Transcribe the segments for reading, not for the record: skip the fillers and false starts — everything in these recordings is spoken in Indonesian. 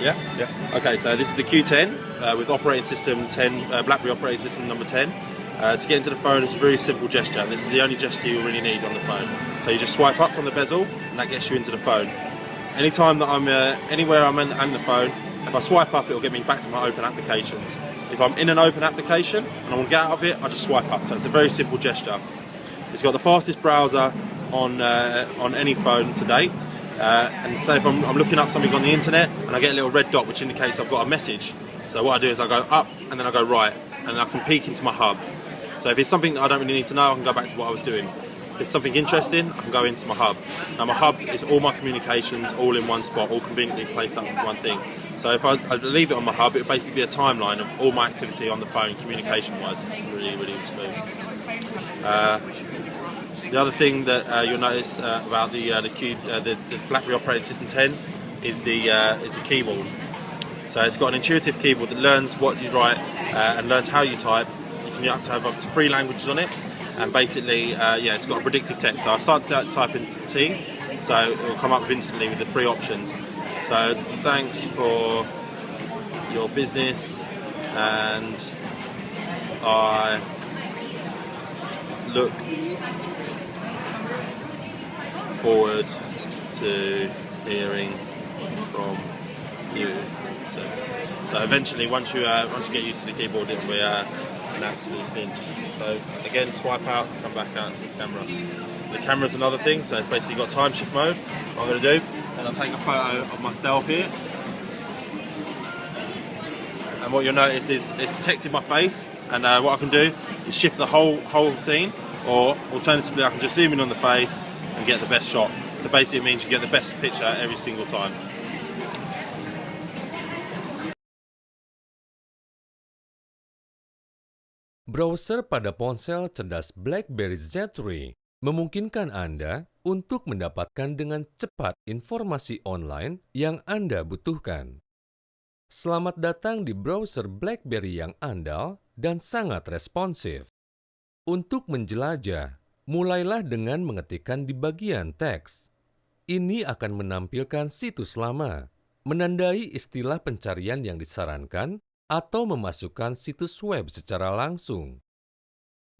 Yeah? Yeah. Okay, so this is the Q10 with operating system 10, BlackBerry operating system number 10. To get into the phone, it's a very simple gesture, and this is the only gesture you really need on the phone. So you just swipe up from the bezel, and that gets you into the phone. Anytime that I'm anywhere I'm in the phone, if I swipe up, it'll get me back to my open applications. If I'm in an open application and I want to get out of it, I just swipe up. So it's a very simple gesture. It's got the fastest browser on any phone to date. And say if I'm looking up something on the internet and I get a little red dot which indicates I've got a message. So what I do is I go up and then I go right, and I can peek into my hub. So if it's something that I don't really need to know, I can go back to what I was doing. If it's something interesting, I can go into my hub. Now my hub is all my communications all in one spot, all conveniently placed up in one thing. So if I leave it on my hub, it would basically be a timeline of all my activity on the phone, communication-wise, which is really, really smooth. The other thing that you'll notice about the BlackBerry operating system 10 is the keyboard. So it's got an intuitive keyboard that learns what you write and learns how you type. You have to have up to 3 languages on it, and basically, it's got a predictive text. So I start to type in T, so it will come up instantly with the 3 options. So thanks for your business, and I look forward to hearing from you. So eventually, once you get used to the keyboard, it'll be an absolute cinch. So again, swipe out to come back out to the camera. The camera's another thing, so it's basically got time shift mode. What I'm going to do, and I'll take a photo of myself here. And what you'll notice is it's detected my face, and what I can do is shift the whole scene, or alternatively I can just zoom in on the face and get the best shot. So basically it means you get the best picture every single time. Browser pada ponsel cerdas BlackBerry Z3 memungkinkan Anda untuk mendapatkan dengan cepat informasi online yang Anda butuhkan. Selamat datang di browser BlackBerry yang andal dan sangat responsif. Untuk menjelajah, mulailah dengan mengetikkan di bagian teks. Ini akan menampilkan situs lama, menandai istilah pencarian yang disarankan, atau memasukkan situs web secara langsung.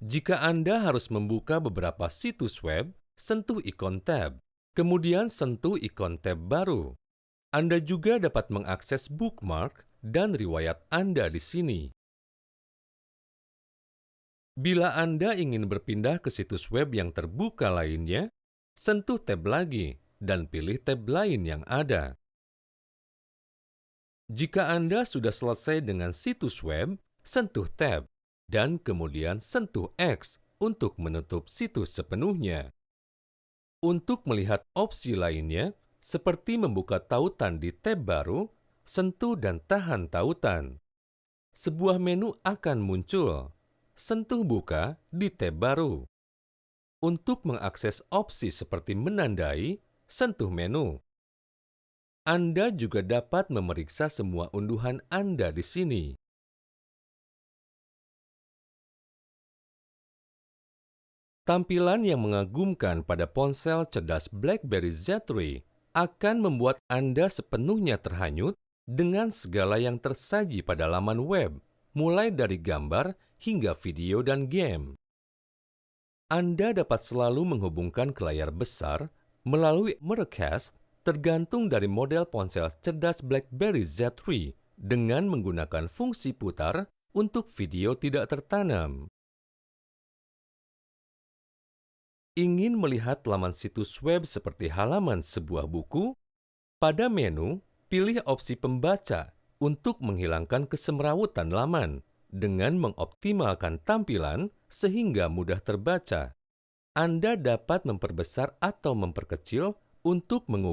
Jika Anda harus membuka beberapa situs web, sentuh ikon tab, kemudian sentuh ikon tab baru. Anda juga dapat mengakses bookmark dan riwayat Anda di sini. Bila Anda ingin berpindah ke situs web yang terbuka lainnya, sentuh tab lagi dan pilih tab lain yang ada. Jika Anda sudah selesai dengan situs web, sentuh tab, dan kemudian sentuh X untuk menutup situs sepenuhnya. Untuk melihat opsi lainnya, seperti membuka tautan di tab baru, sentuh dan tahan tautan. Sebuah menu akan muncul. Sentuh buka di tab baru. Untuk mengakses opsi seperti menandai, sentuh menu. Anda juga dapat memeriksa semua unduhan Anda di sini. Tampilan yang mengagumkan pada ponsel cerdas BlackBerry Z3 akan membuat Anda sepenuhnya terhanyut dengan segala yang tersaji pada laman web, mulai dari gambar hingga video dan game. Anda dapat selalu menghubungkan ke layar besar melalui Miracast tergantung dari model ponsel cerdas BlackBerry Z3 dengan menggunakan fungsi putar untuk video tidak tertanam. Ingin melihat laman situs web seperti halaman sebuah buku? Pada menu, pilih opsi pembaca untuk menghilangkan kesemrawutan laman dengan mengoptimalkan tampilan sehingga mudah terbaca. Anda dapat memperbesar atau memperkecil untuk mengubah